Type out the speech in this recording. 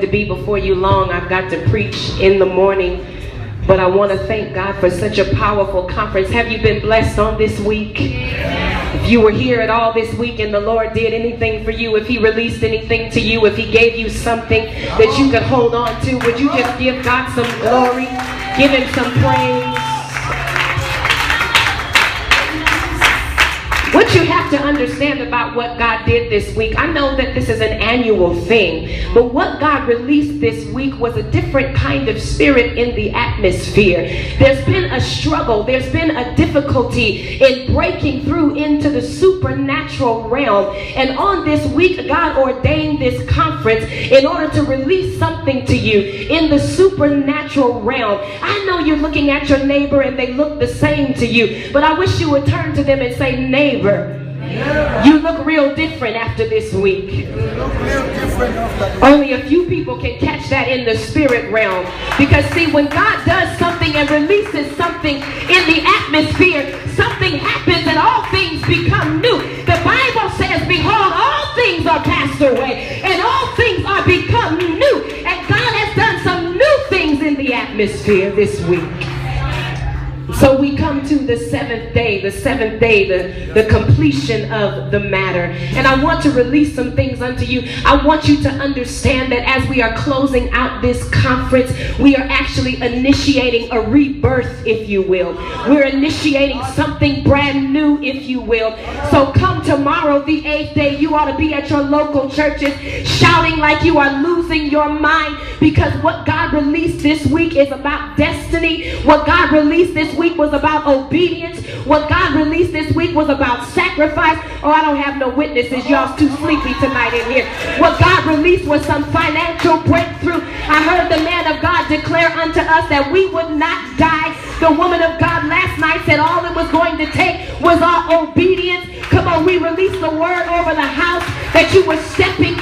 to be before you long. I've got to preach in the morning, but I want to thank God for such a powerful conference. Have you been blessed on this week? If you were here at all this week and the Lord did anything for you, if He released anything to you, if He gave you something that you could hold on to, would you just give God some glory? Give Him some praise. What you have to understand about what God did this week, I know that this is an annual thing, but what God released this week was a different kind of spirit in the atmosphere. There's been a struggle, there's been a difficulty in breaking through into the supernatural realm, and on this week God ordained this conference in order to release something to you in the supernatural realm. I know you're looking at your neighbor and they look the same to you, but I wish you would turn to them and say, neighbor, you look real different after this week. Only a few people can catch that in the spirit realm. Because see, when God does something and releases something in the atmosphere, something happens and all things become new. The Bible says, behold, all things are passed away and all things are become new. And God has done some new things in the atmosphere this week. So we come to the seventh day, the completion of the matter. And I want to release some things unto you. I want you to understand that as we are closing out this conference, we are actually initiating a rebirth, if you will. We're initiating something brand new, if you will. So come tomorrow, the 8th day, you ought to be at your local churches shouting like you are losing your mind, because what God released this week is about destiny. What God released this week was about obedience. What God released this week was about sacrifice. Oh, I don't have no witnesses. Y'all's too sleepy tonight in here. What God released was some financial breakthrough. I heard the man of God declare unto us that we would not die. The woman of God last night said all it was going to take was our obedience. Come on, we released the word over the house that you were stepping